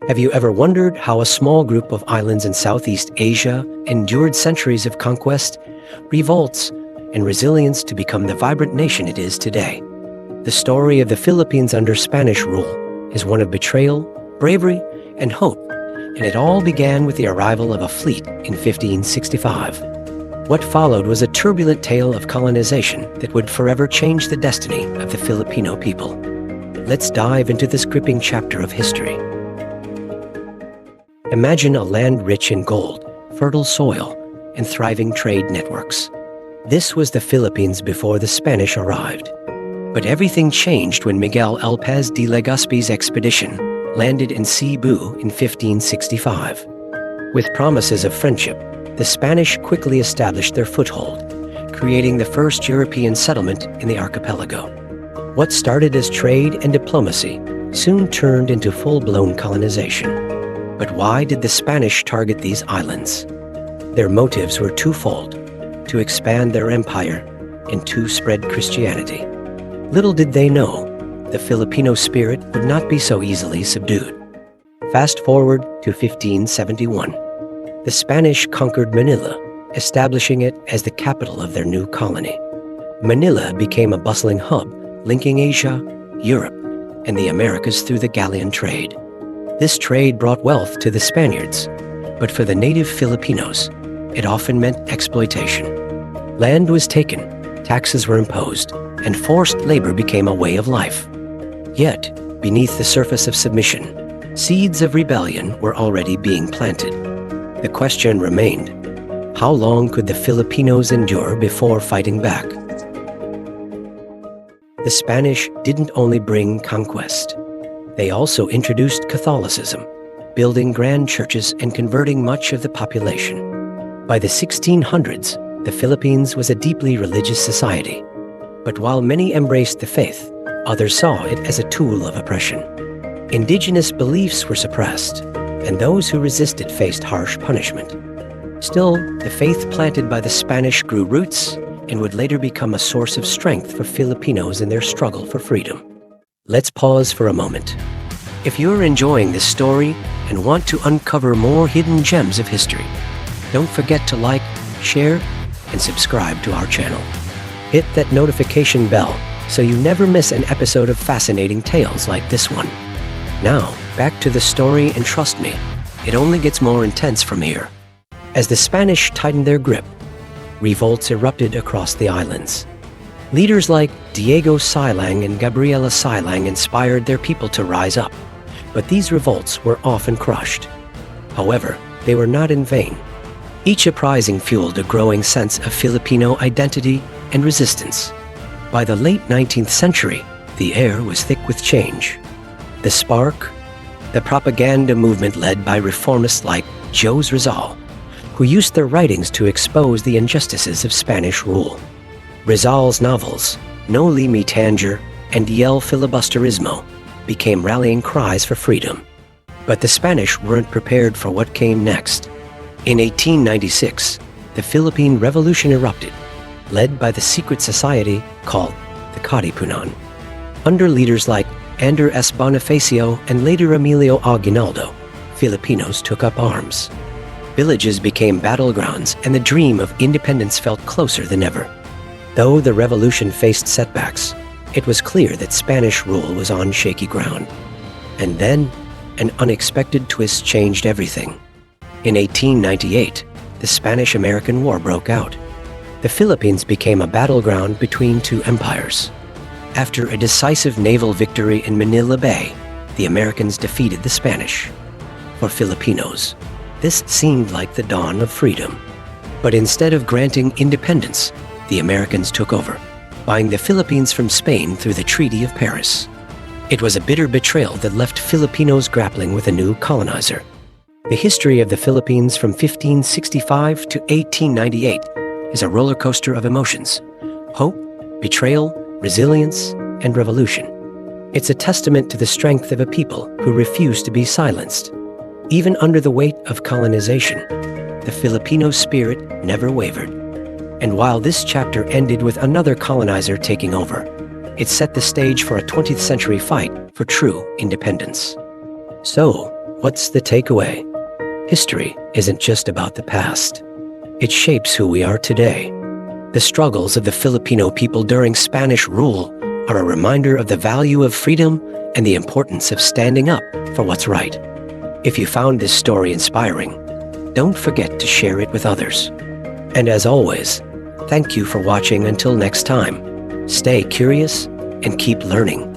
Have you ever wondered how a small group of islands in Southeast Asia endured centuries of conquest, revolts, and resilience to become the vibrant nation it is today? The story of the Philippines under Spanish rule is one of betrayal, bravery, and hope, and it all began with the arrival of a fleet in 1565. What followed was a turbulent tale of colonization that would forever change the destiny of the Filipino people. Let's dive into this gripping chapter of history. Imagine a land rich in gold, fertile soil, and thriving trade networks. This was the Philippines before the Spanish arrived. But everything changed when Miguel López de Legazpi's expedition landed in Cebu in 1565. With promises of friendship, the Spanish quickly established their foothold, creating the first European settlement in the archipelago. What started as trade and diplomacy soon turned into full-blown colonization. But why did the Spanish target these islands? Their motives were twofold: to expand their empire and to spread Christianity. Little did they know, the Filipino spirit would not be so easily subdued. Fast forward to 1571. The Spanish conquered Manila, establishing it as the capital of their new colony. Manila became a bustling hub, linking Asia, Europe, and the Americas through the Galleon Trade. This trade brought wealth to the Spaniards, but for the native Filipinos, it often meant exploitation. Land was taken, taxes were imposed, and forced labor became a way of life. Yet, beneath the surface of submission, seeds of rebellion were already being planted. The question remained: how long could the Filipinos endure before fighting back? The Spanish didn't only bring conquest. They also introduced Catholicism, building grand churches and converting much of the population. By the 1600s, the Philippines was a deeply religious society. But while many embraced the faith, others saw it as a tool of oppression. Indigenous beliefs were suppressed, and those who resisted faced harsh punishment. Still, the faith planted by the Spanish grew roots and would later become a source of strength for Filipinos in their struggle for freedom. Let's pause for a moment. If you're enjoying this story and want to uncover more hidden gems of history, don't forget to like, share, and subscribe to our channel. Hit that notification bell so you never miss an episode of fascinating tales like this one. Now, back to the story, and trust me, it only gets more intense from here. As the Spanish tightened their grip, revolts erupted across the islands. Leaders like Diego Silang and Gabriela Silang inspired their people to rise up, but these revolts were often crushed. However, they were not in vain. Each uprising fueled a growing sense of Filipino identity and resistance. By the late 19th century, the air was thick with change. The spark, the propaganda movement led by reformists like José Rizal, who used their writings to expose the injustices of Spanish rule. Rizal's novels, No Me Tanger and El Filibusterismo, became rallying cries for freedom. But the Spanish weren't prepared for what came next. In 1896, the Philippine Revolution erupted, led by the secret society called the Katipunan. Under leaders like Andrés Bonifacio and later Emilio Aguinaldo, Filipinos took up arms. Villages became battlegrounds, and the dream of independence felt closer than ever. Though the revolution faced setbacks, it was clear that Spanish rule was on shaky ground. And then, an unexpected twist changed everything. In 1898, the Spanish-American War broke out. The Philippines became a battleground between two empires. After a decisive naval victory in Manila Bay, the Americans defeated the Spanish. For Filipinos, this seemed like the dawn of freedom. But instead of granting independence, the Americans took over, buying the Philippines from Spain through the Treaty of Paris. It was a bitter betrayal that left Filipinos grappling with a new colonizer. The history of the Philippines from 1565 to 1898 is a roller coaster of emotions: hope, betrayal, resilience, and revolution. It's a testament to the strength of a people who refuse to be silenced. Even under the weight of colonization, the Filipino spirit never wavered. And while this chapter ended with another colonizer taking over, it set the stage for a 20th century fight for true independence. So, What's the takeaway? History isn't just about the past. It shapes who we are today. The struggles of the Filipino people during Spanish rule are a reminder of the value of freedom and the importance of standing up for what's right. If you found this story inspiring, don't forget to share it with others. And as always, thank you for watching. Until next time, stay curious and keep learning.